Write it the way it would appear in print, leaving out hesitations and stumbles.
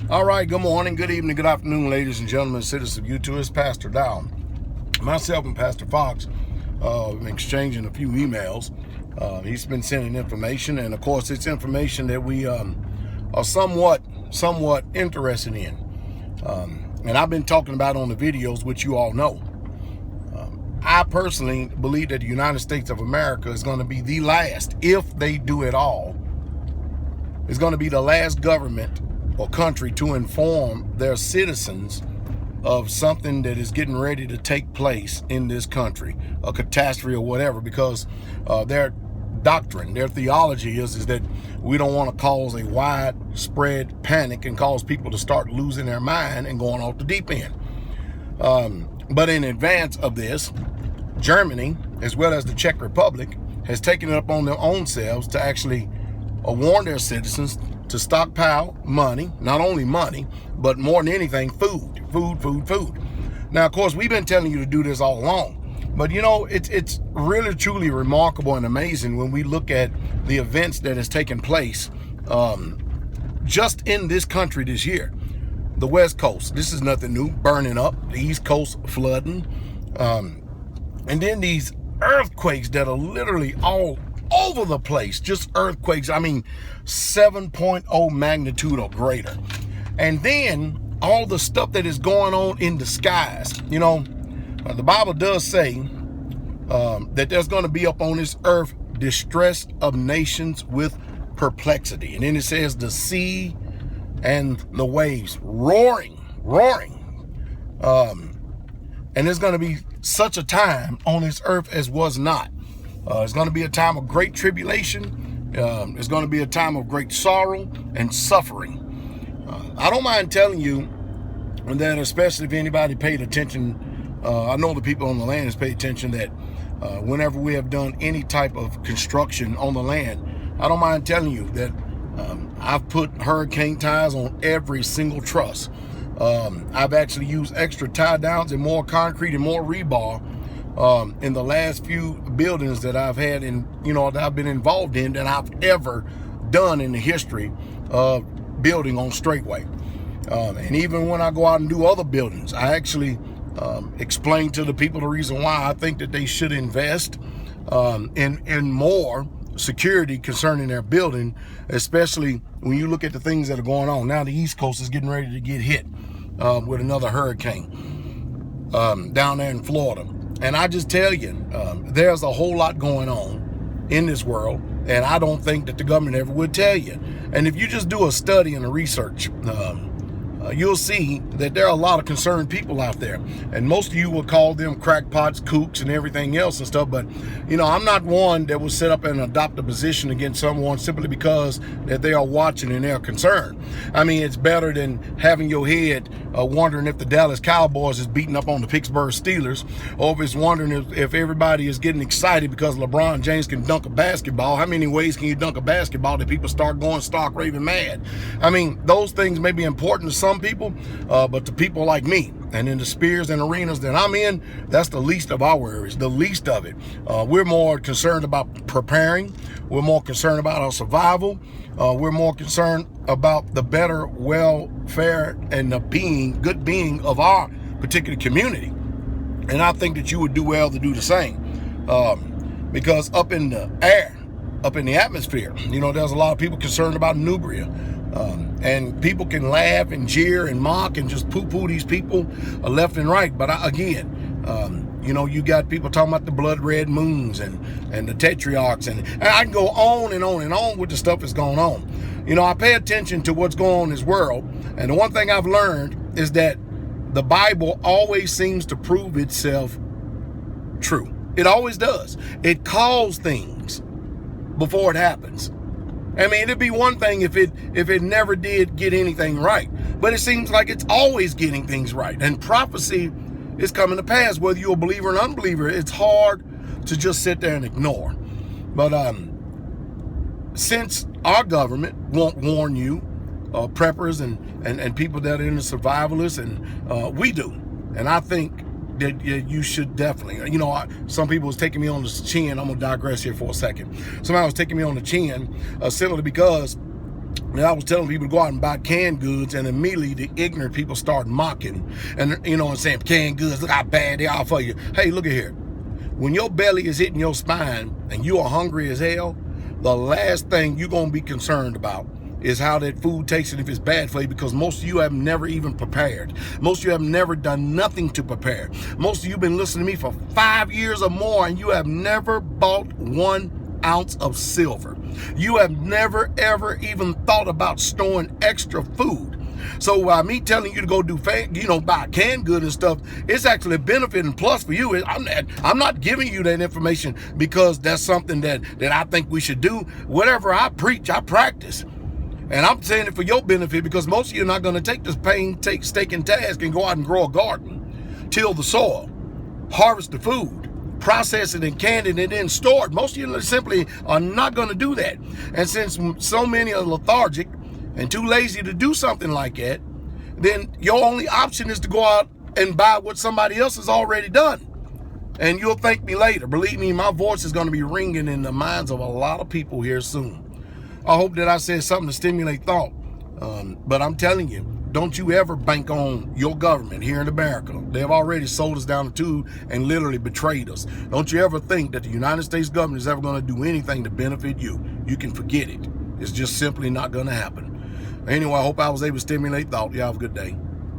All right, good morning, good evening, good afternoon, ladies and gentlemen, citizens of YouTube. It's Pastor Dow. Myself and Pastor Fox been exchanging a few emails. He's been sending information, and of course, it's information that we are somewhat interested in. And I've been talking about on the videos, which you all know. I personally believe that the United States of America is going to be the last, if they do it all, is going to be the last government or country to inform their citizens of something that is getting ready to take place in this country, a catastrophe or whatever, because their doctrine, their theology is that we don't want to cause a widespread panic and cause people to start losing their mind and going off the deep end. But in advance of this, Germany, as well as the Czech Republic, has taken it up on their own selves to actually warn their citizens to stockpile money, not only money, but more than anything, food. Now, of course, we've been telling you to do this all along, but you know, it's really, truly remarkable and amazing when we look at the events that has taken place just in this country this year. The West Coast, this is nothing new, burning up, the East Coast flooding, and then these earthquakes that are literally all over the place, just earthquakes. I mean, 7.0 magnitude or greater. And then all the stuff that is going on in the skies. You know, the Bible does say that there's going to be up on this earth distress of nations with perplexity. And then it says the sea and the waves roaring. And there's going to be such a time on this earth as was not. It's going to be a time of great tribulation. It's going to be a time of great sorrow and suffering. I don't mind telling you that, especially if anybody paid attention, I know the people on the land has paid attention, that whenever we have done any type of construction on the land, I don't mind telling you that I've put hurricane ties on every single truss. I've actually used extra tie downs and more concrete and more rebar in the last few buildings that I've had that I've been involved in than I've ever done in the history of building on straightway. And even when I go out and do other buildings, I actually explain to the people the reason why I think that they should invest in more security concerning their building, especially when you look at the things that are going on. Now the East Coast is getting ready to get hit with another hurricane down there in Florida. And I just tell you, there's a whole lot going on in this world, and I don't think that the government ever would tell you. And if you just do a study and a research, you'll see that there are a lot of concerned people out there. And most of you will call them crackpots, kooks, and everything else and stuff. But, you know, I'm not one that will sit up and adopt a position against someone simply because that they are watching and they're concerned. I mean, it's better than having your head wondering if the Dallas Cowboys is beating up on the Pittsburgh Steelers, or if it's wondering if everybody is getting excited because LeBron James can dunk a basketball. How many ways can you dunk a basketball that people start going stark raving mad? I mean, those things may be important to some people, but to people like me and in the spheres and arenas that I'm in, that's the least of our worries, the least of it. We're more concerned about preparing. We're more concerned about our survival. We're more concerned about the better welfare and the good being of our particular community. And I think that you would do well to do the same, because up in the air, up in the atmosphere, you know, there's a lot of people concerned about NIBIRU. And people can laugh and jeer and mock and just poo-poo these people left and right. But you know, you got people talking about the blood red moons and the tetrarchs, and I can go on and on and on with the stuff that's going on. You know, I pay attention to what's going on in this world, and the one thing I've learned is that the Bible always seems to prove itself true. It always does. It calls things before it happens. I mean, it'd be one thing if it never did get anything right, but it seems like it's always getting things right. And prophecy is coming to pass, whether you're a believer or an unbeliever. It's hard to just sit there and ignore. But since our government won't warn you, preppers and people that are in the survivalists, and we do, and I think that you should definitely, you know, some people was taking me on the chin. I'm gonna digress here for a second. Somebody was taking me on the chin simply because And I was telling people to go out and buy canned goods, and immediately the ignorant people start mocking and, you know, and saying, canned goods, look how bad they are for you. Hey, look at here. When your belly is hitting your spine and you are hungry as hell, the last thing you're going to be concerned about is how that food tastes and if it's bad for you, because most of you have never even prepared. Most of you have never done nothing to prepare. Most of you have been listening to me for 5 years or more, and you have never bought 1 ounce of silver. You have never, ever even thought about storing extra food. So me telling you to go do, buy canned good and stuff, it's actually a benefit and plus for you. I'm not giving you that information because that's something that I think we should do. Whatever I preach, I practice. And I'm saying it for your benefit, because most of you are not going to take this painstaking task and go out and grow a garden, till the soil, harvest the food, process it and can it and then store it. Most of you simply are not going to do that. And since so many are lethargic and too lazy to do something like that, then your only option is to go out and buy what somebody else has already done. And you'll thank me later. Believe me, my voice is going to be ringing in the minds of a lot of people here soon. I hope that I said something to stimulate thought. But I'm telling you, don't you ever bank on your government here in America. They have already sold us down the tube and literally betrayed us. Don't you ever think that the United States government is ever going to do anything to benefit you. You can forget it. It's just simply not going to happen. Anyway, I hope I was able to stimulate thought. You have a good day.